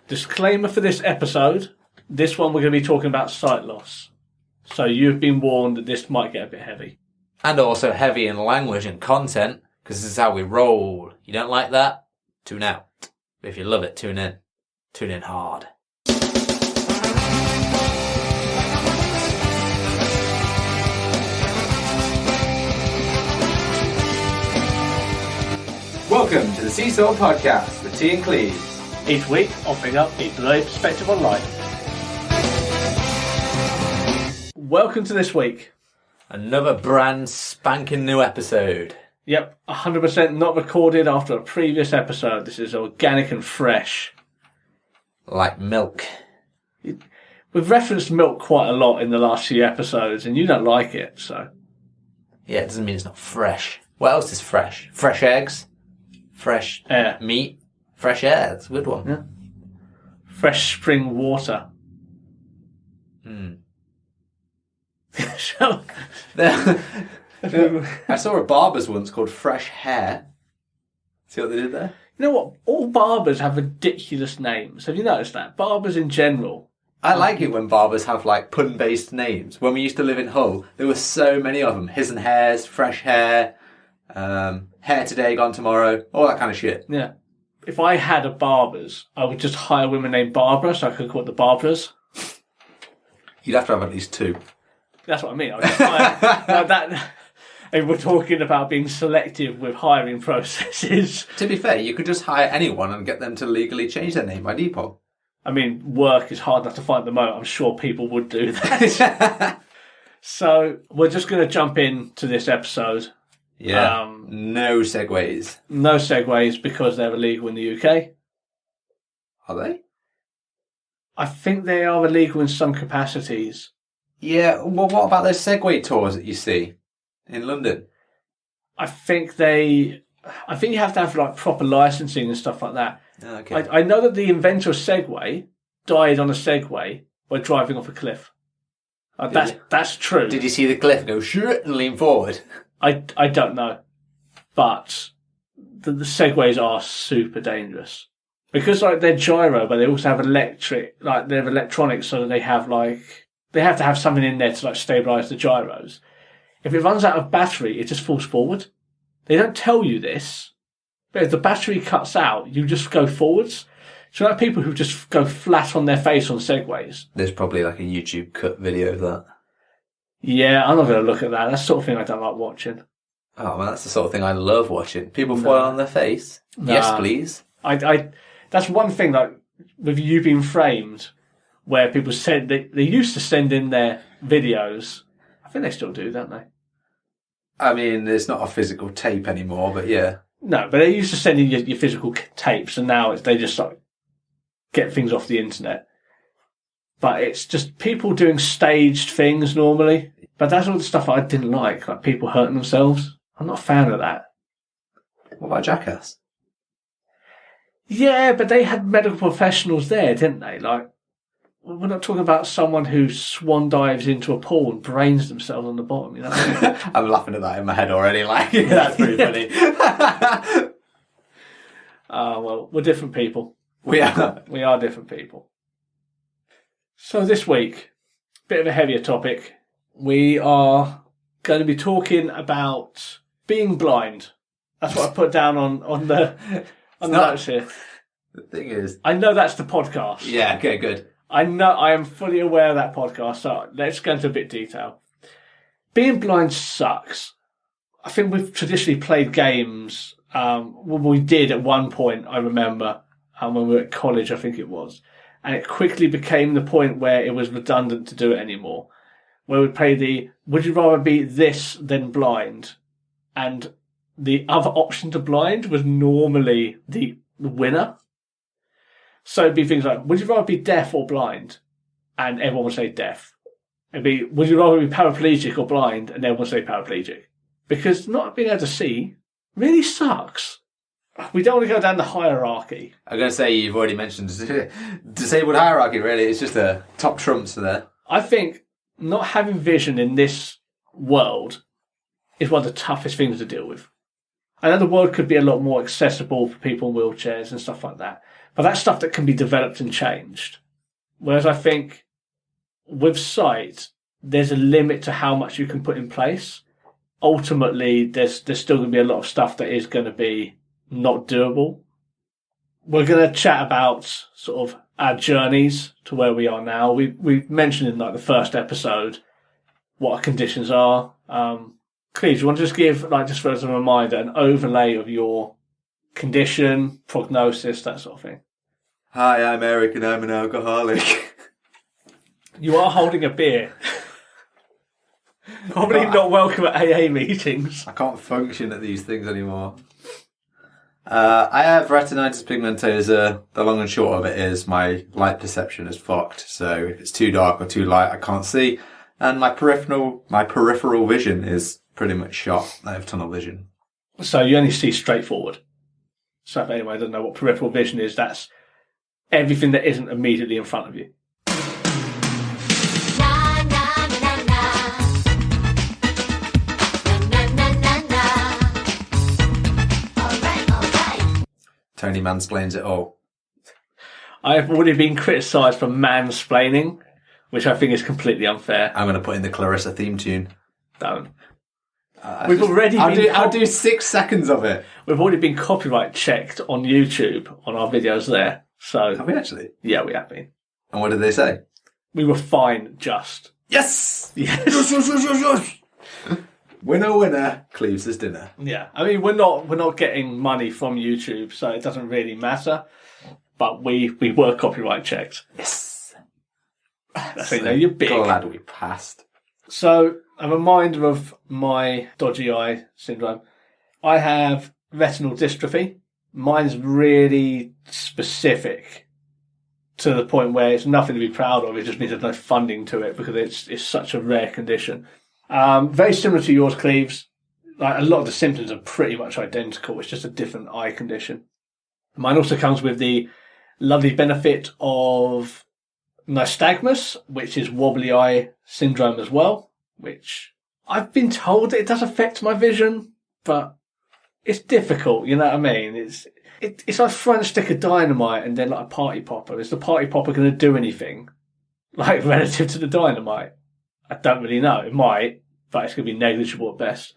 Disclaimer for this episode. This one we're going to be talking about sight loss. So you've been warned that this might get a bit heavy. And also heavy in language and content, because this is how we roll. You don't like that? Tune out. But if you love it, tune in. Tune in hard. Welcome to the Seesaw Podcast with T and Cleves. Each week, offering up a delayed perspective on life. Welcome to this week. Another brand spanking new episode. Yep, 100% not recorded after a previous episode. This is organic and fresh. Like milk. We've referenced milk quite a lot in the last few episodes, and you don't like it, so... Yeah, it doesn't mean it's not fresh. What else is fresh? Fresh eggs? Fresh air. Meat? Fresh air, that's a good one. Yeah. Fresh spring water. I saw a barber's once called Fresh Hair. See what they did there? You know what? All barbers have ridiculous names. Have you noticed that? Barbers in general. I like it when barbers have like pun-based names. When we used to live in Hull, there were so many of them. His and Hairs, Fresh Hair, Hair Today, Gone Tomorrow, all that kind of shit. Yeah. If I had a barber's, I would just hire women named Barbara so I could call it the Barbaras. You'd have to have at least two. That's what I mean. I would just hire that. And we're talking about being selective with hiring processes. To be fair, you could just hire anyone and get them to legally change their name by default. I mean, work is hard enough to find at the moment. I'm sure people would do that. So we're just going to jump into this episode. Yeah. No segues. No segues because they're illegal in the UK. Are they? I think they are illegal in some capacities. Yeah. Well, what about those Segway tours that you see in London? I think you have to have like proper licensing and stuff like that. Okay. I know that the inventor of Segway died on a Segway by driving off a cliff. That's true. Did you see the cliff go shoot and lean forward? I don't know, but the Segways are super dangerous because like they're gyro, but they also have electric, like they have electronics, so that they have to have something in there to like stabilize the gyros. If it runs out of battery, it just falls forward. They don't tell you this, but if the battery cuts out, you just go forwards. So like people who just go flat on their face on Segways. There's probably like a YouTube cut video of that. Yeah, I'm not going to look at that. That's the sort of thing I don't like watching. Oh man, that's the sort of thing I love watching. People fall on their face. Nah. Yes, please. That's one thing, like, with You Being Framed, where people said they used to send in their videos. I think they still do, don't they? I mean, it's not a physical tape anymore, but yeah. No, but they used to send in your physical tapes, and now they just like get things off the internet. But it's just people doing staged things normally. But that's all the stuff I didn't like people hurting themselves. I'm not a fan of that. What about Jackass? Yeah, but they had medical professionals there, didn't they? Like, we're not talking about someone who swan dives into a pool and brains themselves on the bottom, you know? I'm laughing at that in my head already, like, that's pretty funny. Well, we're different people. We are. We are different people. So this week, bit of a heavier topic. We are going to be talking about being blind. That's what I put down on the notes here. The thing is, I know that's the podcast. Yeah, okay, good. I know I am fully aware of that podcast, so let's go into a bit of detail. Being blind sucks. I think we've traditionally played games. We did at one point, I remember, when we were at college, I think it was. And it quickly became the point where it was redundant to do it anymore. Where we'd play would you rather be this than blind? And the other option to blind was normally the winner. So it'd be things like, would you rather be deaf or blind? And everyone would say deaf. It'd be, would you rather be paraplegic or blind? And everyone would say paraplegic. Because not being able to see really sucks. We don't want to go down the hierarchy. I'm going to say you've already mentioned disabled hierarchy, really. It's just a top trumps there. I think not having vision in this world is one of the toughest things to deal with. I know the world could be a lot more accessible for people in wheelchairs and stuff like that. But that's stuff that can be developed and changed. Whereas I think with Sight, there's a limit to how much you can put in place. Ultimately, there's still going to be a lot of stuff that is going to be not doable. We're going to chat about sort of our journeys to where we are now. We've mentioned in like the first episode what our conditions are. Cleves, you want to just give, like, just for as a reminder, an overlay of your condition, prognosis, that sort of thing. Hi, I'm Eric and I'm an alcoholic. You are holding a beer. Probably not welcome at AA meetings. I can't function at these things anymore. I have retinitis pigmentosa. The long and short of it is my light perception is fucked. So if it's too dark or too light, I can't see. And my peripheral vision is pretty much shot. I have tunnel vision. So you only see straight forward. So if anyone doesn't know what peripheral vision is, that's everything that isn't immediately in front of you. Tony mansplains it all. I have already been criticised for mansplaining, which I think is completely unfair. I'm going to put in the Clarissa theme tune. Don't. I'll do 6 seconds of it. We've already been copyright checked on YouTube on our videos there. So Have we actually? Yeah, we have been. And what did they say? We were fine, just. Yes! Yes. Winner, winner, Cleves' dinner. Yeah, I mean we're not getting money from YouTube, so it doesn't really matter. But we were copyright checked. Yes. That's so, you're big. Glad we passed. So a reminder of my dodgy eye syndrome. I have retinal dystrophy. Mine's really specific to the point where it's nothing to be proud of. It just means there's no funding to it because it's such a rare condition. Very similar to yours, Cleves. Like, a lot of the symptoms are pretty much identical. It's just a different eye condition. Mine also comes with the lovely benefit of nystagmus, which is wobbly eye syndrome as well, which I've been told it does affect my vision, but it's difficult, you know what I mean? It's like throwing a stick of dynamite and then like a party popper. Is the party popper going to do anything, like, relative to the dynamite? I don't really know. It might, but it's going to be negligible at best.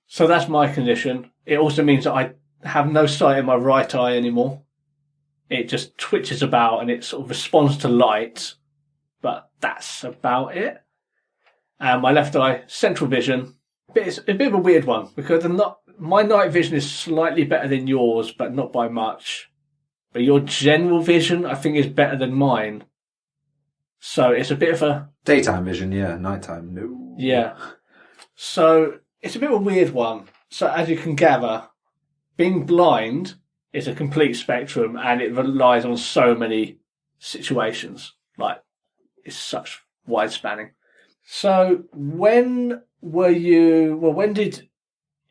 So that's my condition. It also means that I have no sight in my right eye anymore. It just twitches about and it sort of responds to light, but that's about it. And my left eye, central vision. It's a bit of a weird one because my night vision is slightly better than yours, but not by much. But your general vision, I think, is better than mine. So it's a bit of a... Daytime vision, yeah. Nighttime, no. Yeah. So it's a bit of a weird one. So as you can gather, being blind is a complete spectrum and it relies on so many situations. Like, it's such wide spanning. So when did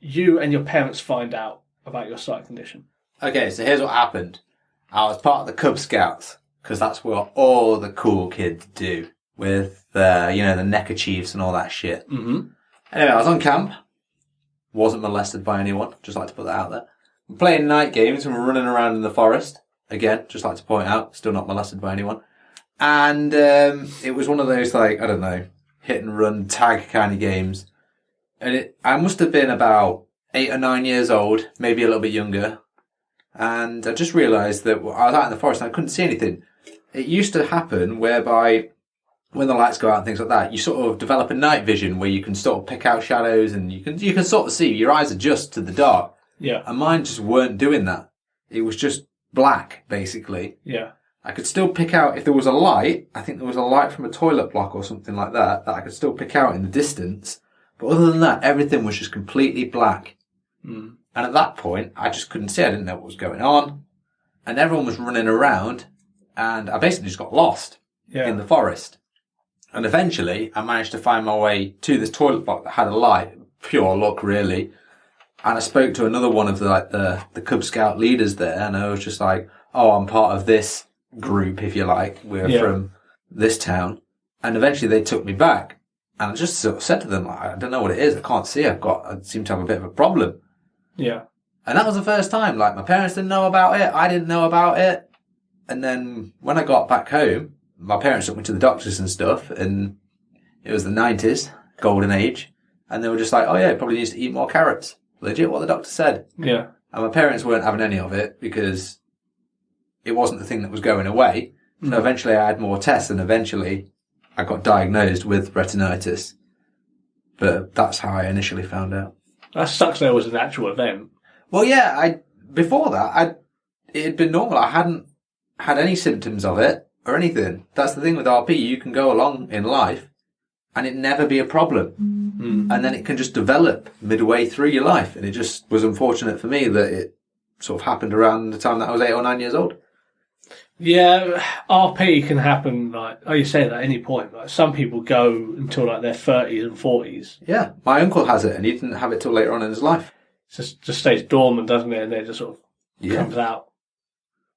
you and your parents find out about your sight condition? Okay, so here's what happened. I was part of the Cub Scouts, because that's what all the cool kids do with, the neckerchiefs and all that shit. Mm-hmm. Anyway, I was on camp. Wasn't molested by anyone. Just like to put that out there. We're playing night games and we're running around in the forest. Again, just like to point out, still not molested by anyone. And it was one of those, like, I don't know, hit and run tag kind of games. And I must have been about 8 or 9 years old, maybe a little bit younger. And I just realised that I was out in the forest and I couldn't see anything. It used to happen whereby when the lights go out and things like that, you sort of develop a night vision where you can sort of pick out shadows and you can sort of see. Your eyes adjust to the dark. Yeah. And mine just weren't doing that. It was just black, basically. Yeah. I could still pick out if there was a light. I think there was a light from a toilet block or something like that I could still pick out in the distance. But other than that, everything was just completely black. Mm. And at that point, I just couldn't see. I didn't know what was going on. And everyone was running around. And I basically just got lost in the forest. And eventually, I managed to find my way to this toilet block that had a light. Pure luck, really. And I spoke to another one of the Cub Scout leaders there. And I was just like, oh, I'm part of this group, if you like. We're from this town. And eventually they took me back. And I just sort of said to them, I don't know what it is. I can't see. I seem to have a bit of a problem. Yeah. And that was the first time. Like, my parents didn't know about it. I didn't know about it. And then when I got back home, my parents took me to the doctors and stuff, and it was the 90s, golden age, and they were just like, oh yeah, probably needs to eat more carrots. Legit what the doctor said. Yeah. And my parents weren't having any of it because it wasn't the thing that was going away. So eventually I had more tests, and eventually I got diagnosed with retinitis. But that's how I initially found out. That sucks there was an actual event. Well, yeah, before that, it had been normal. I hadn't had any symptoms of it or anything. That's the thing with RP. You can go along in life and it never be a problem. And then it can just develop midway through your life. And it just was unfortunate for me that it sort of happened around the time that I was 8 or 9 years old. Yeah, RP can happen, like, oh, you say that at any point. Like, some people go until like their 30s and 40s. Yeah, my uncle has it and he didn't have it till later on in his life. It just stays dormant, doesn't it? And then it just sort of comes out.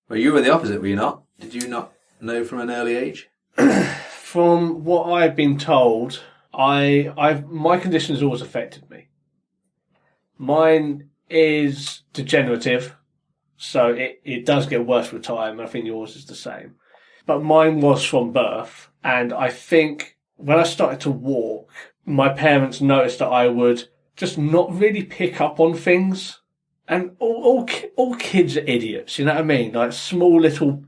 Well, you were the opposite, were you not? Did you not know from an early age? From what I've been told, my condition has always affected me. Mine is degenerative, so it does get worse with time. I think yours is the same. But mine was from birth, and I think when I started to walk, my parents noticed that I would just not really pick up on things. And all kids are idiots, you know what I mean? Like small little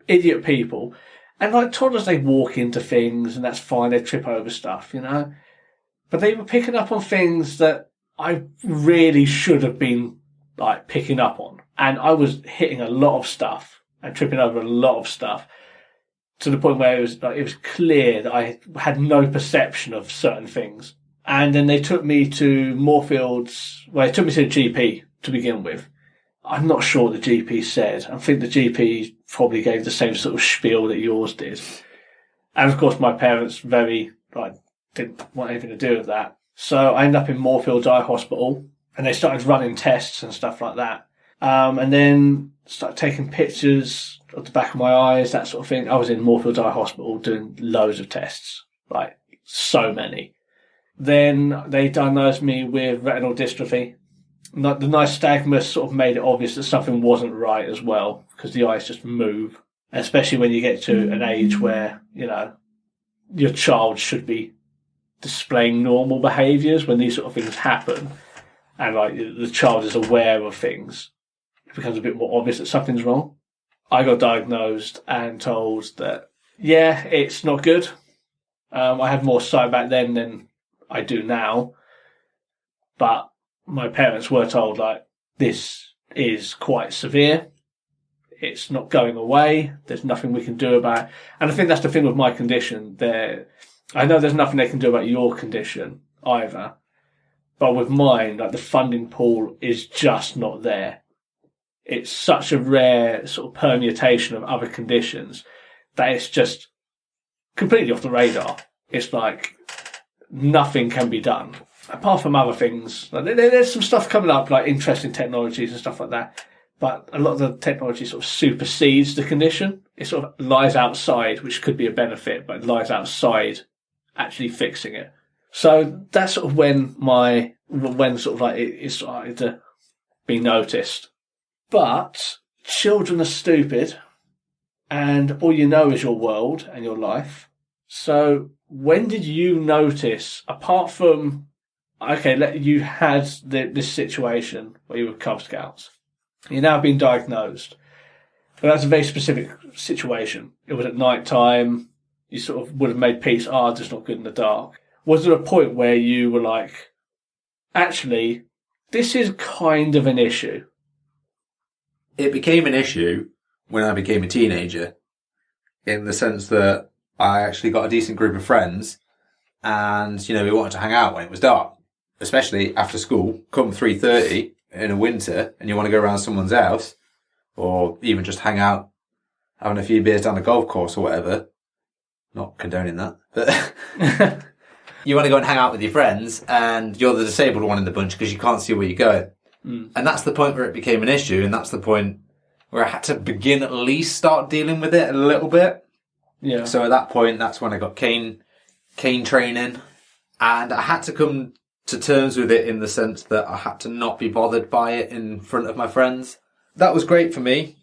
idiot people. And like toddlers, they walk into things and that's fine. They trip over stuff, you know? But they were picking up on things that I really should have been like picking up on. And I was hitting a lot of stuff and tripping over a lot of stuff to the point where it was clear that I had no perception of certain things. And then they took me to Moorfields. Well, they took me to the GP to begin with. I'm not sure what the GP said. I think the GP probably gave the same sort of spiel that yours did. And of course, my parents didn't want anything to do with that. So I ended up in Moorfields Eye Hospital, and they started running tests and stuff like that. And then started taking pictures of the back of my eyes, that sort of thing. I was in Moorfields Eye Hospital doing loads of tests, like so many. Then they diagnosed me with retinal dystrophy. The nystagmus sort of made it obvious that something wasn't right as well, because the eyes just move, especially when you get to an age where, you know, your child should be displaying normal behaviours. When these sort of things happen and like the child is aware of things, it becomes a bit more obvious that something's wrong. I got diagnosed and told that, yeah, it's not good. I had more sight back then than I do now, but my parents were told, like, this is quite severe. It's not going away. There's nothing we can do about it. And I think that's the thing with my condition. I know there's nothing they can do about your condition either. But with mine, like, the funding pool is just not there. It's such a rare sort of permutation of other conditions that it's just completely off the radar. It's like nothing can be done. Apart from other things, like there's some stuff coming up, like interesting technologies and stuff like that. But a lot of the technology sort of supersedes the condition. It sort of lies outside, which could be a benefit, but it lies outside actually fixing it. So that's sort of when sort of like it started to be noticed. But children are stupid, and all you know is your world and your life. So when did you notice, apart from, okay, you had this situation where you were Cub Scouts. You're now being diagnosed. But that's a very specific situation. It was at night time. You sort of would have made peace. It's not good in the dark. Was there a point where you were like, actually, this is kind of an issue? It became an issue when I became a teenager, in the sense that I actually got a decent group of friends, and, you know, we wanted to hang out when it was dark, especially after school, come 3:30 in a winter, and you want to go around someone's house, or even just hang out, having a few beers down the golf course or whatever. Not condoning that, but you want to go and hang out with your friends, and you're the disabled one in the bunch because you can't see where you're going. And that's the point where it became an issue, and that's the point where I had to begin at least start dealing with it a little bit. Yeah. So at that point, that's when I got cane training, and I had to come to terms with it in the sense that I had to not be bothered by it in front of my friends. That was great for me,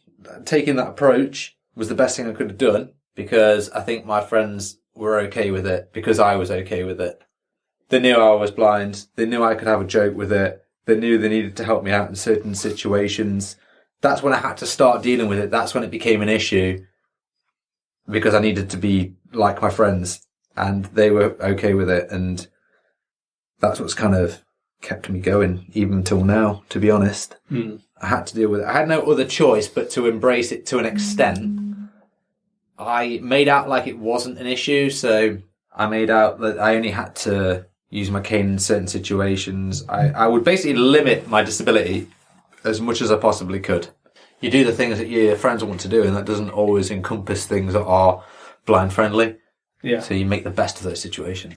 taking that approach, was the best thing I could have done, because I think my friends were okay with it because I was okay with it. They knew I was blind. They knew I could have a joke with it. They knew they needed to help me out in certain situations. That's when I had to start dealing with it. That's when it became an issue, because I needed to be like my friends, and they were okay with it. And that's what's kind of kept me going even till now, to be honest. I had to deal with it. I had no other choice but to embrace it to an extent. I made out like it wasn't an issue, so I made out that I only had to use my cane in certain situations. I would basically limit my disability as much as I possibly could. You do the things that your friends want to do, and that doesn't always encompass things that are blind friendly. Yeah. So you make the best of those situations.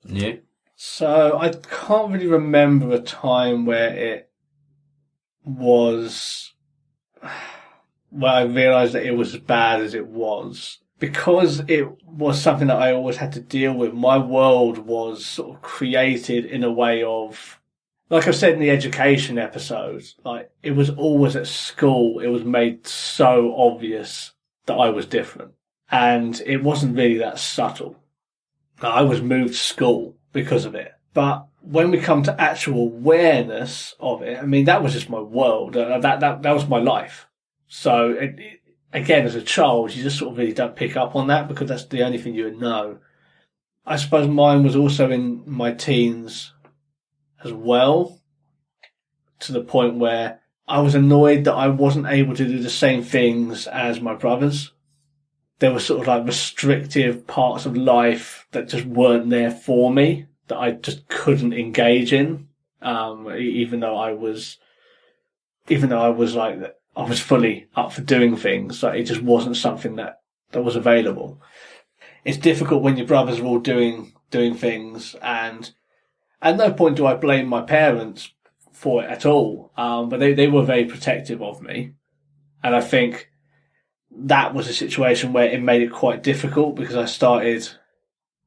And you? So I can't really remember a time where it was, where I realised that it was as bad as it was. Because it was something that I always had to deal with, my world was sort of created in a way of, like I said in the education episode, like it was always at school, it was made so obvious that I was different. And it wasn't really that subtle. I was moved school because of it. But when we come to actual awareness of it, I mean, that was just my world. That was my life. So again, as a child, you just sort of really don't pick up on that because that's the only thing you would know. I suppose mine was also in my teens as well, to the point where I was annoyed that I wasn't able to do the same things as my brothers. There were sort of like restrictive parts of life that just weren't there for me, that I just couldn't engage in, even though I was like, I was fully up for doing things. Like it just wasn't something that was available. It's difficult when your brothers are all doing things, and at no point do I blame my parents for it at all. But they were very protective of me. And I think that was a situation where it made it quite difficult because I started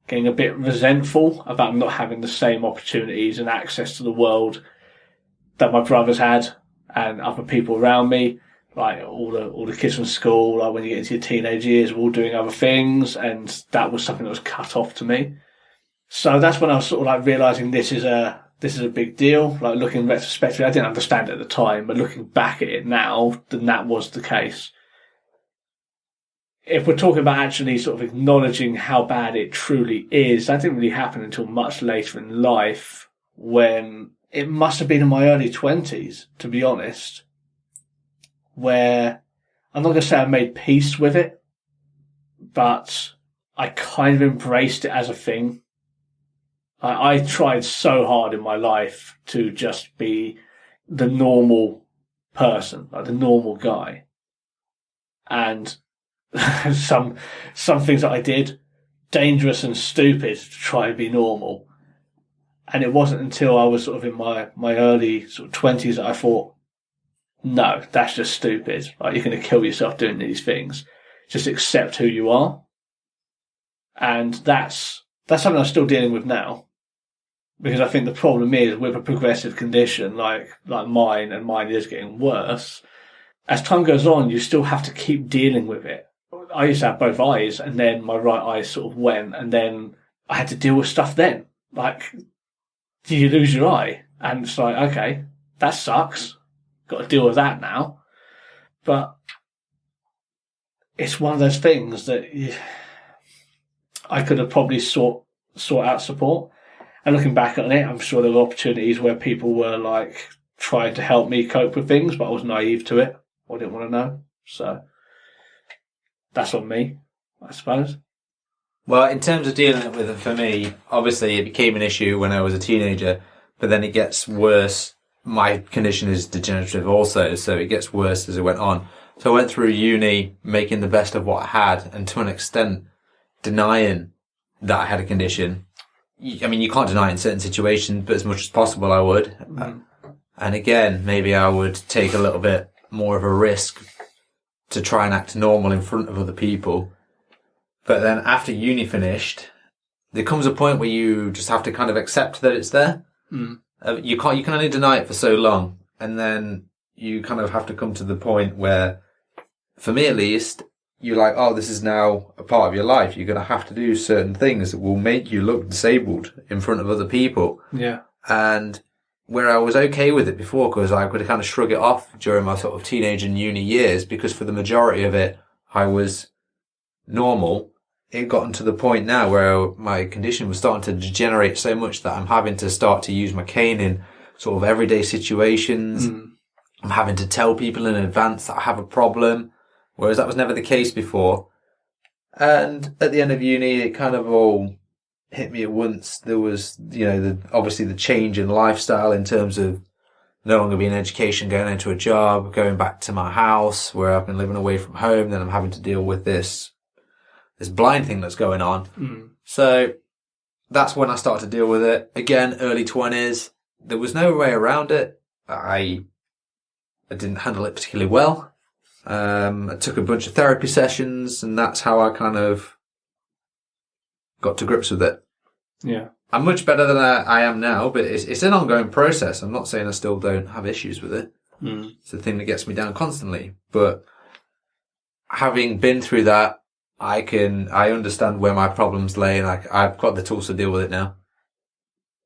getting a bit resentful about not having the same opportunities and access to the world that my brothers had and other people around me. Like all the kids from school, like when you get into your teenage years, we're all doing other things, and that was something that was cut off to me. So that's when I was sort of like realizing this is a big deal. Like looking retrospectively, I didn't understand it at the time, but looking back at it now, then that was the case. If we're talking about actually sort of acknowledging how bad it truly is, that didn't really happen until much later in life, when it must have been in my early 20s, to be honest, where I'm not going to say I made peace with it, but I kind of embraced it as a thing. I tried so hard in my life to just be the normal person, like the normal guy. And some things that I did, dangerous and stupid to try and be normal. And it wasn't until I was sort of in my early sort of 20s that I thought, no, that's just stupid. Like, you're going to kill yourself doing these things. Just accept who you are. And that's something I'm still dealing with now. Because I think the problem is with a progressive condition like mine, and mine is getting worse, as time goes on, you still have to keep dealing with it. I used to have both eyes, and then my right eye sort of went, and then I had to deal with stuff then. Like, do you lose your eye? And it's like, okay, that sucks. Got to deal with that now. But it's one of those things that I could have probably sought out support. And looking back on it, I'm sure there were opportunities where people were like trying to help me cope with things, but I was naive to it. I didn't want to know. So that's on me, I suppose. Well, in terms of dealing with it, for me, obviously it became an issue when I was a teenager, but then it gets worse. My condition is degenerative also, so it gets worse as it went on. So I went through uni making the best of what I had, and to an extent denying that I had a condition. I mean, you can't deny it in certain situations, but as much as possible I would. Mm-hmm. And again, maybe I would take a little bit more of a risk to try and act normal in front of other people. But then after uni finished, there comes a point where you just have to kind of accept that it's there. Mm. You can only deny it for so long. And then you kind of have to come to the point where, for me at least, you're like, oh, this is now a part of your life. You're going to have to do certain things that will make you look disabled in front of other people. Yeah. And where I was okay with it before, because I could kind of shrug it off during my sort of teenage and uni years, because for the majority of it, I was normal. It gotten to the point now where my condition was starting to degenerate so much that I'm having to start to use my cane in sort of everyday situations. I'm having to tell people in advance that I have a problem, whereas that was never the case before. And at the end of uni, it kind of all hit me at once. There was, obviously the change in lifestyle in terms of no longer being in education, going into a job, going back to my house where I've been living away from home. Then I'm having to deal with this blind thing that's going on. So that's when I started to deal with it. Again, early 20s. There was no way around it. I didn't handle it particularly well. I took a bunch of therapy sessions, and that's how I kind of got to grips with it. Yeah. I'm much better than I am now, but it's an ongoing process. I'm not saying I still don't have issues with it. It's a thing that gets me down constantly. But having been through that, I understand where my problems lay, and I've got the tools to deal with it now.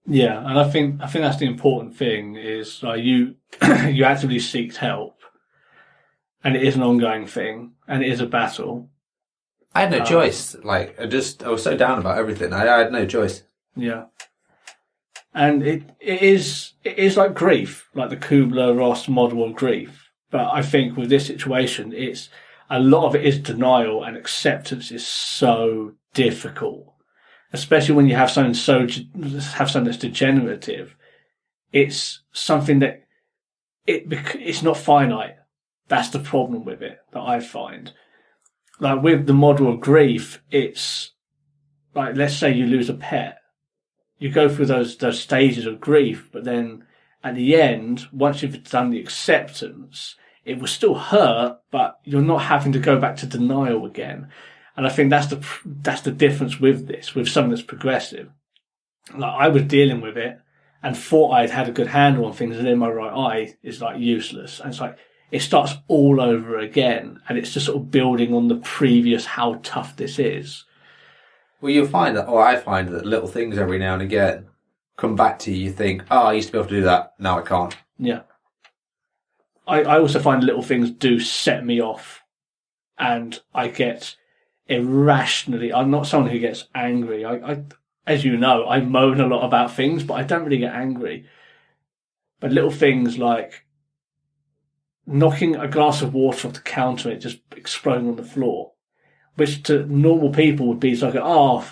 Yeah, and I think that's the important thing is like you actively seeked help, and it is an ongoing thing, and it is a battle. I had no choice. Like I was so down about everything. I had no choice. Yeah, and it is like grief, like the Kubler-Ross model of grief. But I think with this situation, it's a lot of it is denial, and acceptance is so difficult. Especially when you have something that's degenerative. It's something that it's not finite. That's the problem with it that I find. Like with the model of grief, it's like, let's say you lose a pet. You go through those stages of grief, but then at the end, once you've done the acceptance, it will still hurt, but you're not having to go back to denial again. And I think that's the difference with this, with something that's progressive. Like I was dealing with it and thought I'd had a good handle on things, and then my right eye is like useless. And it's like, it starts all over again, and it's just sort of building on the previous how tough this is. Well, you'll find that, or I find that little things every now and again come back to you. You think, oh, I used to be able to do that. Now I can't. Yeah. I also find little things do set me off, and I get irrationally. I'm not someone who gets angry. I as you know, I moan a lot about things, but I don't really get angry. But little things like knocking a glass of water off the counter and it just exploding on the floor, which to normal people would be like, oh,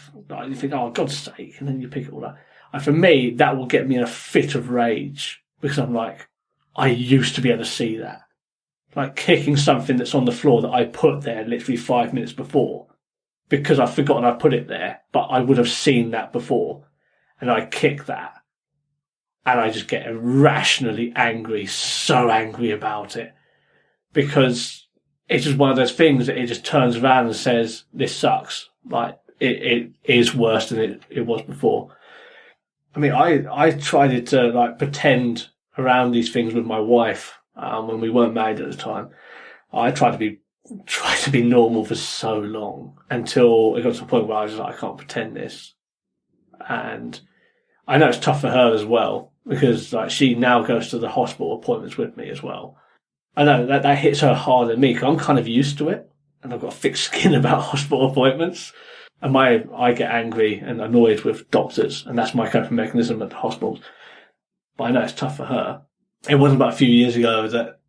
you think, oh, God's sake, and then you pick it all up. And for me, that will get me in a fit of rage because I'm like, I used to be able to see that. Like kicking something that's on the floor that I put there literally 5 minutes before because I've forgotten I put it there, but I would have seen that before. And I kick that. And I just get irrationally angry, so angry about it. Because it's just one of those things that it just turns around and says, this sucks. Like, it is worse than it was before. I mean, I tried to like pretend around these things with my wife when we weren't married at the time. I tried to be normal for so long until it got to the point where I was like, I can't pretend this. And I know it's tough for her as well because like she now goes to the hospital appointments with me as well. I know that hits her harder than me because I'm kind of used to it and I've got thick skin about hospital appointments. And I get angry and annoyed with doctors, and that's my coping mechanism at the hospitals. But I know it's tough for her. It wasn't about a few years ago that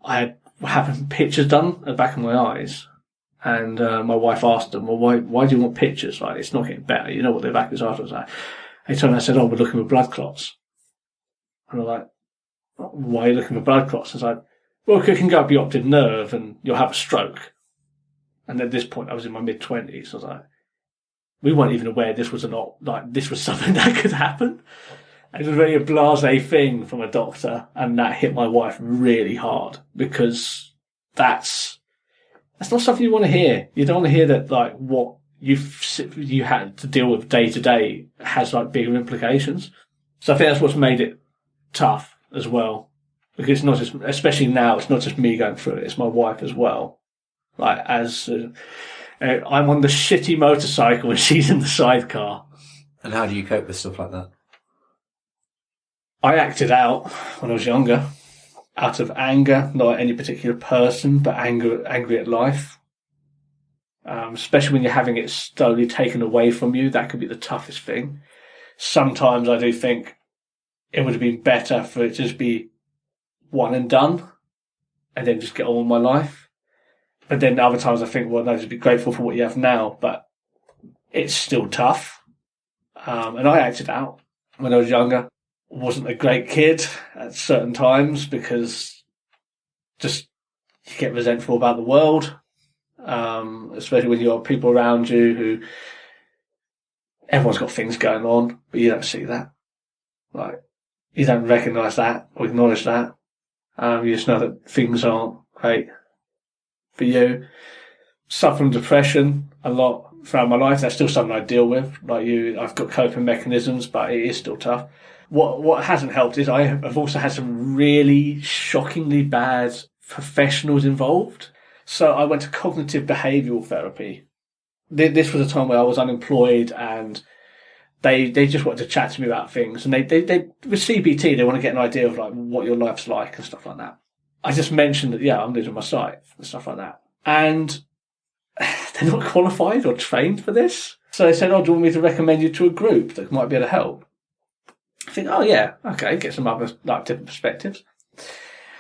I had having pictures done at the back of my eyes, and my wife asked them, "Well, why do you want pictures? Like, it's not getting better. You know what the back of his eyes was like." They told me, I said, "Oh, we're looking for blood clots." And I'm like, "Why are you looking for blood clots?" It's like, "Well, it can go up your optic nerve, and you'll have a stroke." And at this point, I was in my mid-20s. So I was like, we weren't even aware this was this was something that could happen. It was really a blasé thing from a doctor, and that hit my wife really hard because that's not something you want to hear. You don't want to hear that like what you had to deal with day to day has like bigger implications. So I think that's what's made it tough as well, because it's not just, especially now, it's not just me going through it; it's my wife as well. Like, as I'm on the shitty motorcycle and she's in the sidecar. And how do you cope with stuff like that? I acted out when I was younger, out of anger, not at any particular person, but angry at life. Especially when you're having it slowly taken away from you, that could be the toughest thing. Sometimes I do think it would have been better for it to just be one and done, and then just get on with my life. But then other times I think, well, no, just be grateful for what you have now, but it's still tough. And I acted out when I was younger. Wasn't a great kid at certain times because just you get resentful about the world, especially when you have people around you who everyone's got things going on, but you don't see that. Like, you don't recognise that or acknowledge that. You just know that things aren't great for you. Suffering depression a lot throughout my life. That's still something I deal with. Like you, I've got coping mechanisms, but it is still tough. What hasn't helped is I've also had some really shockingly bad professionals involved. So I went to cognitive behavioural therapy. This was a time where I was unemployed and they just wanted to chat to me about things. And they with CBT, they want to get an idea of like what your life's like and stuff like that. I just mentioned that, yeah, I'm losing my sight and stuff like that. And they're not qualified or trained for this. So they said, oh, do you want me to recommend you to a group that might be able to help? I think, oh yeah, okay, get some other like different perspectives.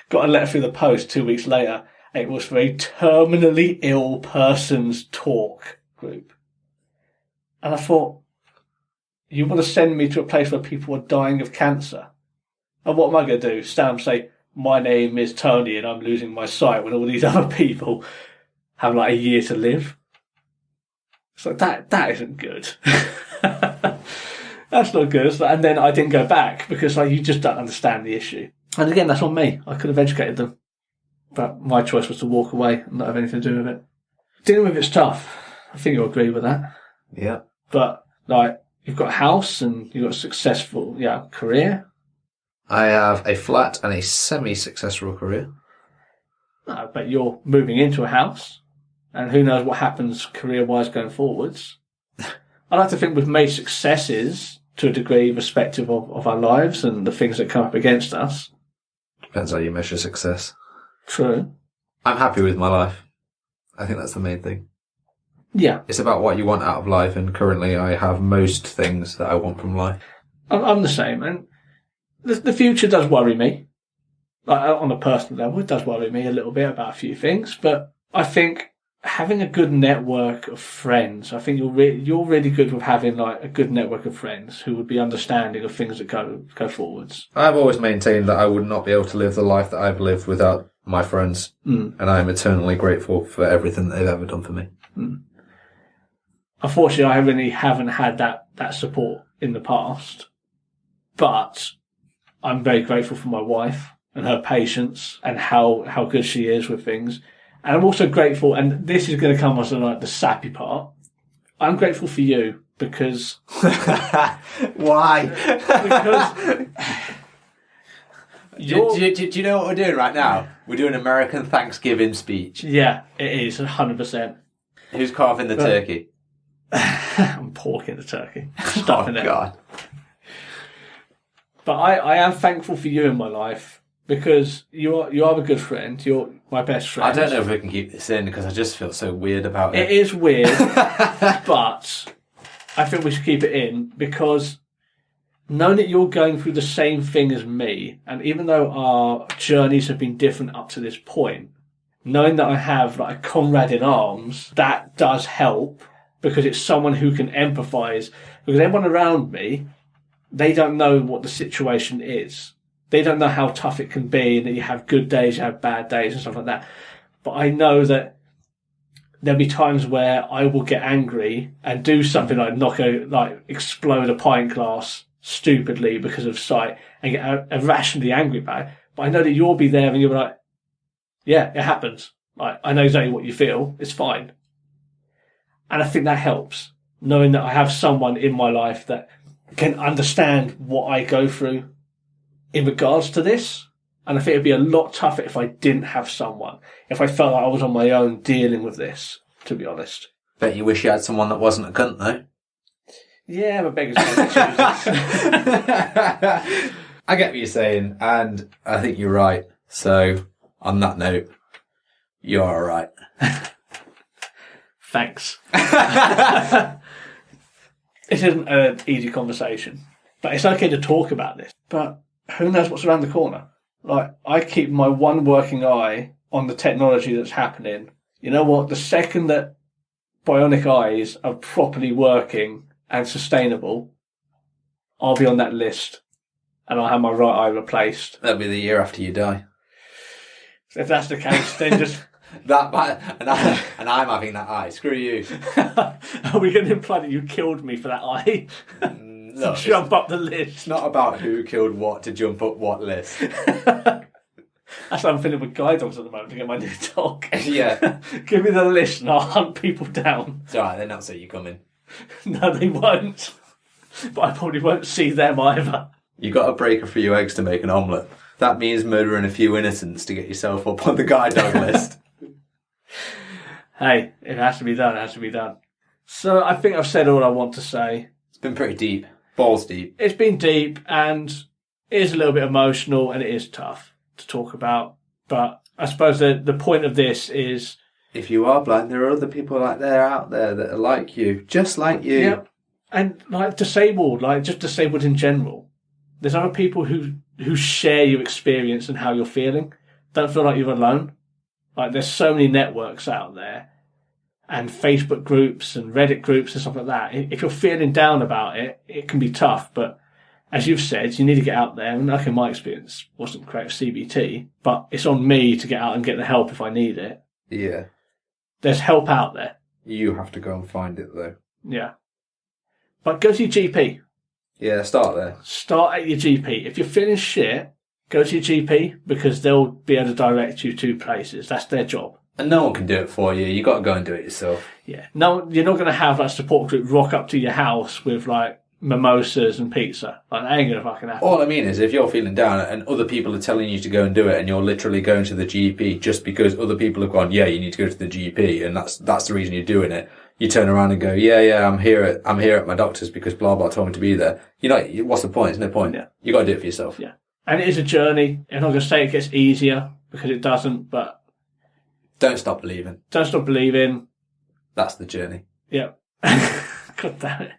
Got a letter through the post 2 weeks later. It was for a terminally ill person's talk group. And I thought, you want to send me to a place where people are dying of cancer? And what am I going to do? Stand and say, my name is Tony and I'm losing my sight when all these other people have like a year to live? So that isn't good. That's not good. And then I didn't go back because like you just don't understand the issue. And again, that's on me. I could have educated them. But my choice was to walk away and not have anything to do with it. Dealing with it's tough. I think you'll agree with that. Yeah. But like you've got a house and you've got a successful career. I have a flat and a semi-successful career. No, but you're moving into a house. And who knows what happens career-wise going forwards. I like to think we've made successes to a degree respective of our lives and the things that come up against us. Depends how you measure success. True. I'm happy with my life. I think that's the main thing. Yeah. It's about what you want out of life, and currently I have most things that I want from life. I'm the same, and the future does worry me. Like, on a personal level, it does worry me a little bit about a few things, but I think having a good network of friends, I think you're really good with having like a good network of friends who would be understanding of things that go forwards. I've always maintained that I would not be able to live the life that I've lived without my friends, and I am eternally grateful for everything that they've ever done for me. Unfortunately, I really haven't had that support in the past, but I'm very grateful for my wife and her patience and how good she is with things. And I'm also grateful, and this is going to come as like the sappy part. I'm grateful for you because Why? because do you know what we're doing right now? We're doing American Thanksgiving speech. yeah, it is 100%. Who's carving the turkey? I'm porking the turkey, stuffing it. God. But I am thankful for you in my life because you are a good friend. You're my best friend. I don't know if we can keep this in because I just feel so weird about It it. is weird, but I think we should keep it in because knowing that you're going through the same thing as me, and even though our journeys have been different up to this point, knowing that I have like a comrade in arms, that does help because it's someone who can empathise. Because everyone around me, they don't know what the situation is. They don't know how tough it can be and that you have good days, you have bad days and stuff like that. But I know that there'll be times where I will get angry and do something like explode a pint glass stupidly because of sight and get irrationally angry about it. But I know that you'll be there and you'll be like, yeah, it happens. Like, I know exactly what you feel. It's fine. And I think that helps, knowing that I have someone in my life that can understand what I go through in regards to this And I think it'd be a lot tougher if I didn't have someone. If I felt like I was on my own dealing with this, to be honest. Bet you wish you had someone that wasn't a cunt, though. Yeah, but beggars can't be choosers. I get what you're saying, and I think you're right. So, on that note, you're alright. Thanks. It isn't an easy conversation, but it's okay to talk about this. But who knows what's around the corner? Like, I keep my one working eye on the technology that's happening. You know what? The second that bionic eyes are properly working and sustainable, I'll be on that list and I'll have my right eye replaced. That'll be the year after you die. So if that's the case, then just... and I'm having that eye. Screw you. Are we going to imply that you killed me for that eye? Look, Jump up the list. it's not about who killed what to jump up what list. That's how I'm feeling with guide dogs at the moment to get my new dog. Yeah. Give me the list and I'll hunt people down. It's alright, they're not so you coming. No, they won't. But I probably won't see them either. You got to break a few eggs to make an omelette. That means murdering a few innocents to get yourself up on the guide dog list. Hey, it has to be done, it has to be done. So I think I've said all I want to say. It's been pretty deep. Balls deep. It's been deep and it is a little bit emotional and it is tough to talk about. But I suppose the point of this is... If you are blind, there are other people out there that are like you. Just like you. Yeah. And like disabled, like just disabled in general. There's other people who share your experience and how you're feeling. Don't feel like you're alone. Like there's so many networks out there and Facebook groups and Reddit groups and stuff like that. If you're feeling down about it, it can be tough. But as you've said, you need to get out there. And like in my experience, wasn't great with CBT, but it's on me to get out and get the help if I need it. Yeah. There's help out there. You have to go and find it, though. Yeah. But go to your GP. Yeah, start there. Start at your GP. If you're feeling shit, go to your GP because they'll be able to direct you to places. That's their job. And no one can do it for you. You got to go and do it yourself. Yeah. No, you're not going to have that support group rock up to your house with like mimosas and pizza. Like that ain't going to fucking happen. All I mean is if you're feeling down and other people are telling you to go and do it and you're literally going to the GP just because other people have gone, yeah, you need to go to the GP and that's the reason you're doing it. You turn around and go, yeah, I'm here at my doctor's because blah, blah told me to be there. You know, what's the point? There's no point. Yeah. You got to do it for yourself. Yeah. And it is a journey. I'm not going to say it gets easier because it doesn't, but don't stop believing. Don't stop believing. That's the journey. Yeah. God damn it.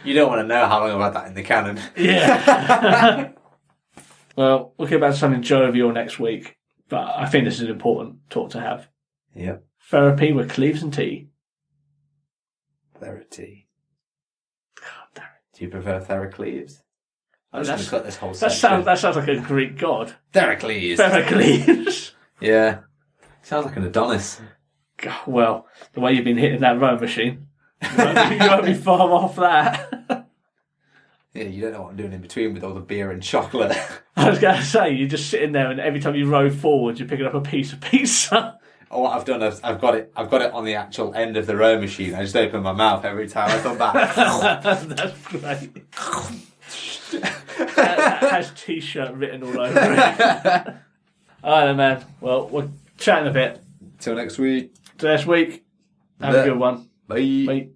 You don't want to know how long I've had that in the canon. Yeah. Well, we'll get back to something jovial next week, but I think this is an important talk to have. Yeah. Therapy with Cleves and tea. Therapy. God damn it. Do you prefer Theracleves? I'm just going to cut this whole that section. sounds like a Greek god. Theracles. Heracles. Yeah. Sounds like an Adonis. God, well, the way you've been hitting that rowing machine, you won't be far off that. Yeah, you don't know what I'm doing in between with all the beer and chocolate. I was going to say, you're just sitting there and every time you row forward, you're picking up a piece of pizza. Oh, what I've done is I've got it on the actual end of the row machine. I just open my mouth every time I come back. That's great. That has t-shirt written all over it. Alright then, man. Well, we'll chat in a bit. Till next week. Till next week. Have a good one. Bye. Bye.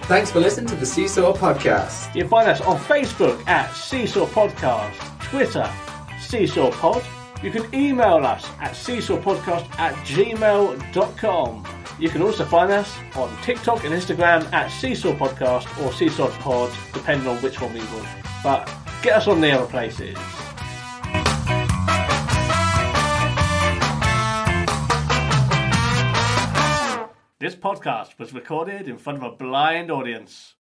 Thanks for listening to the Seesaw Podcast. You can find us on Facebook at Seesaw Podcast, Twitter, Seesaw Pod. You can email us at seesawpodcast@gmail.com. You can also find us on TikTok and Instagram at Seesaw Podcast or Seesaw Pod, depending on which one we want. But get us on the other places. This podcast was recorded in front of a blind audience.